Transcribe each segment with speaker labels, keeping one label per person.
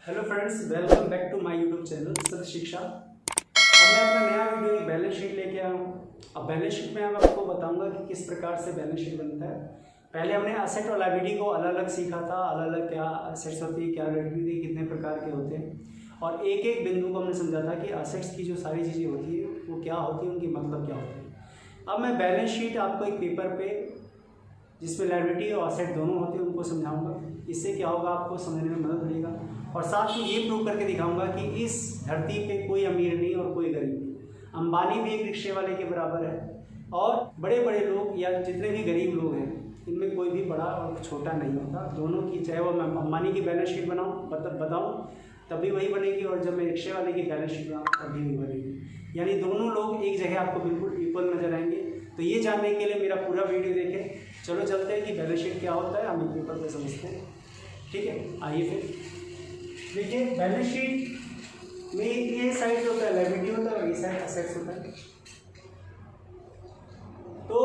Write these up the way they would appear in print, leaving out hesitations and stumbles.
Speaker 1: Hello friends, welcome back to my YouTube channel Satya Shiksha. अब मैं अपना नया वीडियो एक बैलेंस शीट लेके आया हूँ। अब बैलेंस शीट में मैं आपको बताऊंगा कि किस प्रकार से बैलेंस शीट बनता है। पहले हमने असेट और लायबिलिटी को अलग अलग सीखा था, अलग अलग क्या असेट्स होती है, क्या लायबिलिटी, कितने प्रकार के होते हैं, और एक एक बिंदु को हमने समझा था कि असेट्स की जो सारी चीज़ें होती है वो क्या होती है, उनकी मतलब क्या होती है। अब मैं बैलेंस शीट आपको एक पेपर पे जिसमें लायबिलिटी और असेट दोनों होते हैं उनको समझाऊंगा। इससे क्या होगा, आपको समझने में मदद मिलेगा, और साथ में ये प्रूव करके दिखाऊंगा कि इस धरती पे कोई अमीर नहीं और कोई गरीब नहीं। अंबानी भी एक रिक्शे वाले के बराबर है, और बड़े बड़े लोग या जितने भी गरीब लोग हैं इनमें कोई भी बड़ा और छोटा नहीं होता। दोनों की, चाहे वो मैं अंबानी की बैलेंस शीट बताऊँ तभी वही बनेगी, और जब मैं रिक्शे वाले की बैलेंस शीट बनाऊँ तभी वही बनेगी। यानी दोनों लोग एक जगह आपको बिल्कुल इक्वल नजर आएंगे। तो ये जानने के लिए मेरा पूरा वीडियो देखें। चलो चलते हैं कि बैलेंस शीट क्या होता है, हम एक पेपर पे समझते हैं। ठीक है, आइए फिर देखिए। बैलेंस शीट में ये साइड होता है लायबिलिटी होता है और ये साइड असेट्स होता है। तो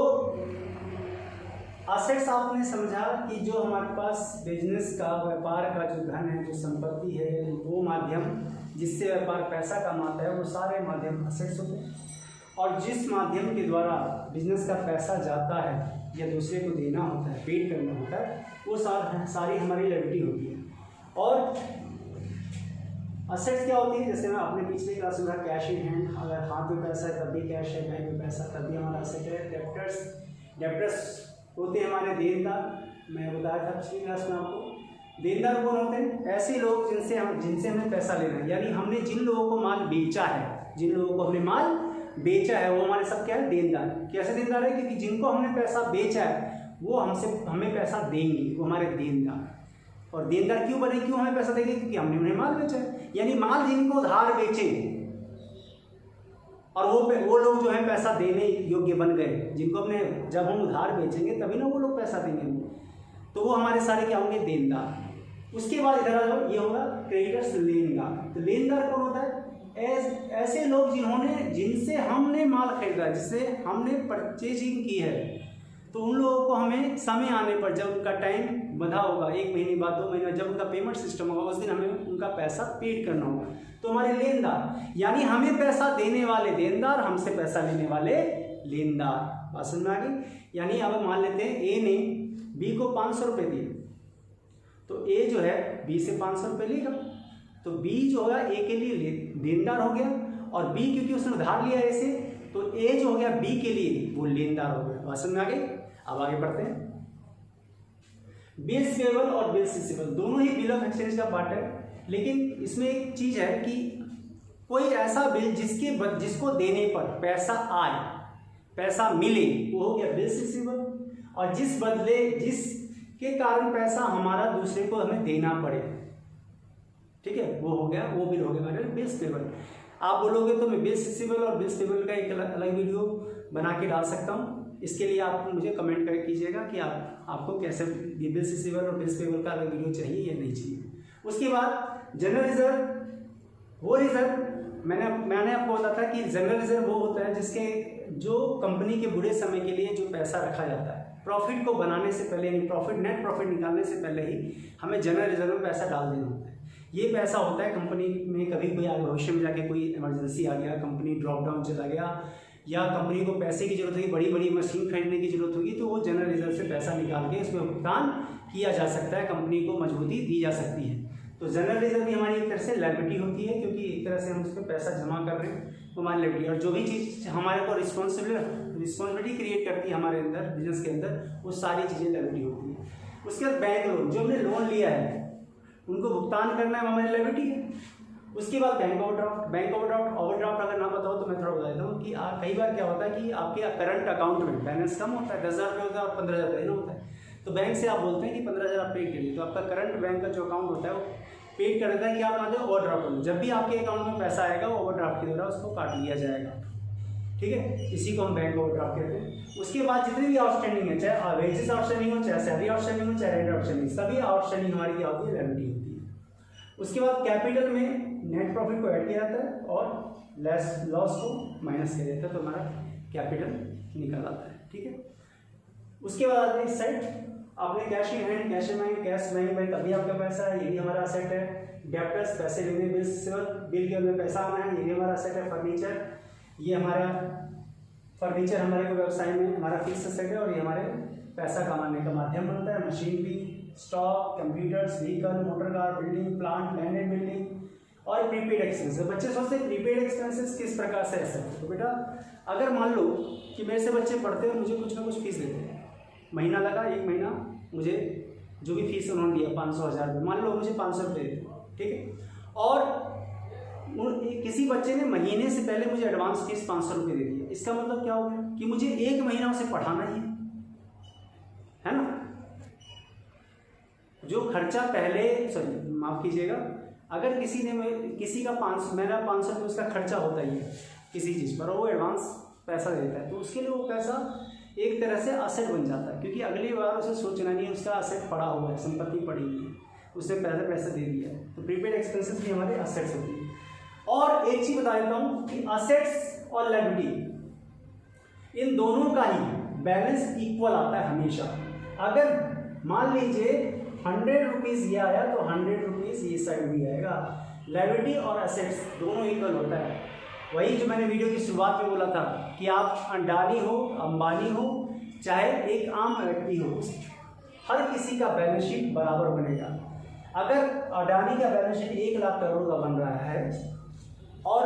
Speaker 1: असेट्स आपने समझा कि जो हमारे पास बिजनेस का, व्यापार का जो धन है, जो संपत्ति है, वो माध्यम जिससे व्यापार पैसा कमाता है, वो सारे माध्यम असेट्स होते हैं। और जिस माध्यम के द्वारा बिजनेस का पैसा जाता है या दूसरे को देना होता है, पेड करना होता है, वो सारी हमारी लायबिलिटी होती है। और असेट्स क्या होती है, जैसे मैं अपने पिछले क्लास में कहा, कैश इन हैंड, अगर हाथ में पैसा है तब भी कैश है, बैंक में पैसा तब भी हमारा असेट है। डेप्टर्स होते हैं हमारे देनदार। मैं बताया था पिछली क्लास में आपको। देनदार कौन होते हैं? ऐसे लोग जिनसे हमें पैसा लेना है, यानी हमने जिन लोगों को माल बेचा है, जिन लोगों को हमने माल बेचा है वो हमारे सब क्या है, देनदार। कैसे देनदार है? क्योंकि जिनको हमने पैसा बेचा है वो हमें पैसा देंगे, वो हमारे देनदार। और देनदार क्यों बने, क्यों हमें पैसा देंगे? क्योंकि हमने उन्हें माल बेचा है। यानी माल जिनको उधार बेचे और वो लोग जो है पैसा देने योग्य बन गए, जिनको हमने, जब हम उधार बेचेंगे तभी ना वो लोग पैसा देंगे, तो वो हमारे सारे क्या होंगे, देनदार। उसके बाद इधर आ जाओ, ये होगा क्रेडिटर्स, लेनदार। तो लेनदार कौन होता है? ऐसे लोग जिनसे हमने माल खरीदा, जिससे हमने परचेजिंग की है, तो उन लोगों को हमें समय आने पर, जब उनका टाइम बंधा होगा, 1 महीने बाद, 2 महीने, जब उनका पेमेंट सिस्टम होगा, उस दिन हमें उनका पैसा पेड करना होगा। तो हमारे लेनदार, यानी हमें पैसा देने वाले देनदार, हमसे पैसा लेने वाले लेनदार। बात समझ में आ गई? यानी अब मान लेते हैं ए ने बी को 500 रुपये दिए, तो ए जो है बी से 500 रुपये लेगा, तो बी जो होगा ए के लिए देनदार हो गया, और बी क्योंकि उसने उधार लिया ए से, तो ए जो हो गया बी के लिए वो लेनदार हो गया। बात समझ में आ गई? अब आगे बढ़ते हैं। बिल्स पेबल और बिल्स रिसीवेबल दोनों ही बिल ऑफ एक्सचेंज का पार्ट है, लेकिन इसमें एक चीज है कि कोई ऐसा बिल जिसको देने पर पैसा आए, पैसा मिले, वो हो गया बिल्स रिसीवेबल। और जिसके कारण पैसा हमारा दूसरे को हमें देना पड़े, ठीक है, वो हो गया, वो बिल हो गया हमारे बिल्स पेबल। आप बोलोगे तो मैं बिल्स रिसीवेबल और बिल्स पेबल का एक अलग वीडियो बना के डाल सकता हूँ। इसके लिए आप मुझे कमेंट कर कीजिएगा कि आपको कैसे बिल्स रिसीवेबल और बिल्स पेबल का अलग वीडियो चाहिए या नहीं चाहिए। उसके बाद जनरल रिजर्व, वो रिजर्व मैंने आपको बताया था कि जनरल रिजर्व वो होता है जिसके, जो कंपनी के बुरे समय के लिए जो पैसा रखा जाता है, प्रॉफिट को बनाने से पहले, नेट प्रॉफिट निकालने से पहले ही हमें जनरल रिजर्व में पैसा डाल देना होता है। ये पैसा होता है कंपनी में, कभी कोई भविष्य में जाके कोई इमरजेंसी आ गया, कंपनी ड्रॉप डाउन चला गया, या कंपनी को पैसे की जरूरत होगी, बड़ी बड़ी मशीन खरीदने की जरूरत होगी, तो वो जनरल रिजर्व से पैसा निकाल के उसमें भुगतान किया जा सकता है, कंपनी को मजबूती दी जा सकती है। तो जनरल रिजर्व भी हमारी एक तरह से लायबिलिटी होती है, क्योंकि एक तरह से हम उस पर पैसा जमा कर रहे हैं, तो हमारी लायबिलिटी। और जो भी चीज़ हमारे को रिस्पॉन्सिबिलिटी क्रिएट करती है हमारे अंदर, बिजनेस के अंदर, वो सारी चीज़ें लायबिलिटी होती है। उसके बाद बैंक लोन, जो हमने लोन लिया है उनको भुगतान करना है, हमारी लायबिलिटी है। उसके बाद बैंक ओवरड्राफ्ट अगर ना पता हो तो मैं थोड़ा बता देता हूँ कि कई बार क्या होता है कि आपके करंट अकाउंट में बैलेंस कम होता है, 10,000 रुपये होता है और 15,000 देना होता है, तो बैंक से आप बोलते हैं कि 15,000 आप पेड करिए, तो आपका करंट बैंक का जो अकाउंट होता है वो पेड कर देता है कि आप मान लो ओवरड्राफ्ट, जब भी आपके अकाउंट में पैसा आएगा वो ओवरड्राफ्ट के द्वारा उसको काट लिया जाएगा, ठीक है, इसी को हम बैंक ओवरड्राफ्ट कहते हैं। उसके बाद जितने भी आउटस्टैंडिंग है, चाहे वेजेस आउटस्टैंडिंग हो, चाहे सैलरी आउटस्टैंडिंग हो, चाहे रेंट आउटस्टैंडिंग, सभी आउटस्टैंडिंग हमारी क्या होती है, लायबिलिटी होती है। उसके बाद कैपिटल में नेट प्रॉफिट को ऐड किया जाता है और लॉस को माइनस किया जाता है, तो हमारा कैपिटल निकल आता है, ठीक है। उसके बाद आते हैं इस साइड, आपने cash in hand, cash in bank, cash bank में तभी आपका पैसा है, ये भी हमारा असेट है। डेप्टर्स, पैसे लेने, बिल के अंदर पैसा आना है, ये हमारा असेट है। फर्नीचर, ये हमारा फर्नीचर हमारे को व्यवसाय में हमारा फिक्स असेट है और ये हमारे पैसा कमाने का माध्यम बनता है। Machinery, stock, computers, vehicle, motor car, building, plant, land and building और प्रीपेड एक्सपेंसेस। बच्चे सोचते हैं प्रीपेड एक्सपेंसेस किस प्रकार से ऐसा है। तो बेटा अगर मान लो कि मेरे से बच्चे पढ़ते हैं, मुझे कुछ ना कुछ फीस देते हैं, महीना लगा, एक महीना मुझे जो भी फीस उन्होंने लिया 500-1000 रुपये, मान लो मुझे 500 रुपये देते, ठीक है। और किसी बच्चे ने महीने से पहले मुझे एडवांस फीस 500 रुपये दे दिया, इसका मतलब क्या हो गया कि मुझे एक महीना उसे पढ़ाना ही है ना। जो खर्चा पहले, सॉरी माफ कीजिएगा, अगर किसी का 500 मेरा 500 रुपये उसका खर्चा होता ही है किसी चीज़ पर, वो एडवांस पैसा देता है, तो उसके लिए वो पैसा एक तरह से असेट बन जाता है, क्योंकि अगली बार उसे सोचना नहीं है उसका असेट पड़ा हुआ है, संपत्ति पड़ी हुई है, उसने पैसा दे दिया है। तो प्रीपेड एक्सपेंसेस भी हमारे असेट्स होती है। और एक चीज बता देता हूँ कि असेट्स और लायबिलिटी इन दोनों का ही बैलेंस इक्वल आता है हमेशा। अगर मान लीजिए 100 रुपीज़ ये आया तो 100 रुपीज़ ये साइड भी आएगा। लायबिलिटी और असेट्स दोनों इक्वल होता है। वही जो मैंने वीडियो की शुरुआत में बोला था कि आप अडानी हो, अंबानी हो, चाहे एक आम व्यक्ति हो, हर किसी का बैलेंस शीट बराबर बनेगा। अगर अडानी का बैलेंस शीट 1 लाख करोड़ का बन रहा है और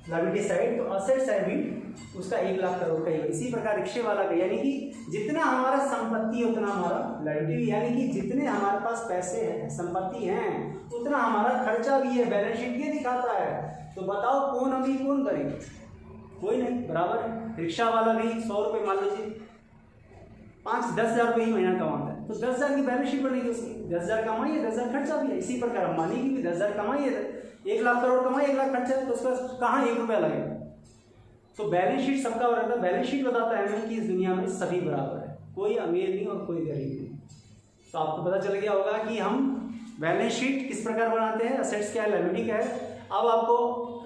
Speaker 1: लायबिलिटी साइड, तो असेट साइड भी उसका 1 लाख करोड़ का ही है। इसी प्रकार रिक्शे वाला का, यानी कि जितना हमारा संपत्ति उतना हमारा लायबिलिटी, यानी कि जितने हमारे पास पैसे हैं, संपत्ति हैं, उतना हमारा खर्चा भी है। बैलेंस शीट ये दिखाता है। तो बताओ कौन अमीर कौन गरीब? कोई नहीं, बराबर है। रिक्शा वाला भी 100 रुपये मान लीजिए 5-10 हज़ार रुपये ही महीना कमाता है, तो 10 हज़ार की बैलेंस शीट बनेगी उसकी। 10 हज़ार कमाई है, 10 हज़ार खर्चा भी है। इसी प्रकार अंबानी की भी 10 हज़ार कमाई है, 1 लाख करोड़ कमाई, 1 लाख खर्चा है, तो उसका कहाँ 1 रुपया लगेगा? तो बैलेंस शीट सबका रहता है। बैलेंस शीट बताता है हमें कि इस दुनिया में सभी बराबर है, कोई अमीर नहीं और कोई गरीब नहीं। तो आपको पता चल गया होगा कि हम बैलेंस शीट किस प्रकार बनाते हैं, असेट्स क्या है, लायबिलिटी क्या है। अब आपको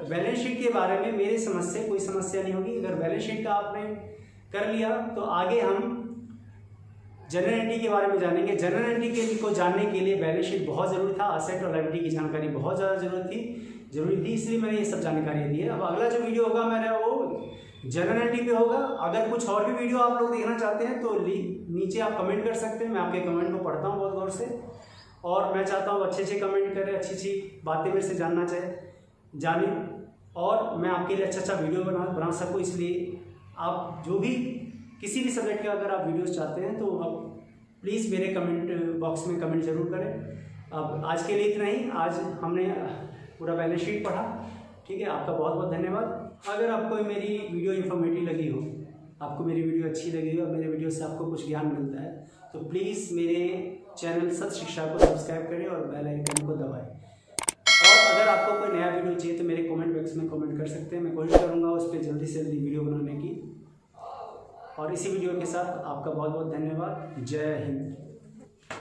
Speaker 1: बैलेंस शीट के बारे में मेरी समझ से कोई समस्या नहीं होगी। अगर बैलेंस शीट का आपने कर लिया तो आगे हम जनरल एंट्री के बारे में जानेंगे। जनरल एंट्री को जानने के लिए बैलेंस शीट बहुत ज़रूरी था, असेट और लायबिलिटी की जानकारी बहुत ज़्यादा जरूरी थी, इसलिए मैंने ये सब जानकारी दी है। अब अगला जो वीडियो होगा मेरा वो जनरल एंट्री पे होगा। अगर कुछ और भी वीडियो आप लोग देखना चाहते हैं तो नीचे आप कमेंट कर सकते हैं, मैं आपके कमेंट को पढ़ता हूँ बहुत गौर से, और मैं चाहता हूँ अच्छे कमेंट करें, अच्छी बातें मेरे से जाने, और मैं आपके लिए अच्छा वीडियो बना सकूँ। इसलिए आप जो भी किसी भी सब्जेक्ट का अगर आप वीडियोस चाहते हैं तो आप प्लीज़ मेरे कमेंट बॉक्स में कमेंट जरूर करें। अब आज के लिए इतना ही। आज हमने पूरा बैलेंस शीट पढ़ा, ठीक है। आपका बहुत बहुत धन्यवाद। अगर आपको मेरी वीडियो इन्फॉर्मेटिव लगी हो, आपको मेरी वीडियो अच्छी लगी हो और मेरे वीडियो से आपको कुछ ज्ञान मिलता है, तो प्लीज़ मेरे चैनल सत्य शिक्षा को सब्सक्राइब करें और बेल आइकन को दबाएं। और अगर आपको कोई नया वीडियो चाहिए तो मेरे कमेंट बॉक्स में कमेंट कर सकते हैं, मैं कोशिश करूँगा उस पर जल्दी से जल्दी वीडियो बनाने की। और इसी वीडियो के साथ आपका बहुत बहुत धन्यवाद। जय हिंद।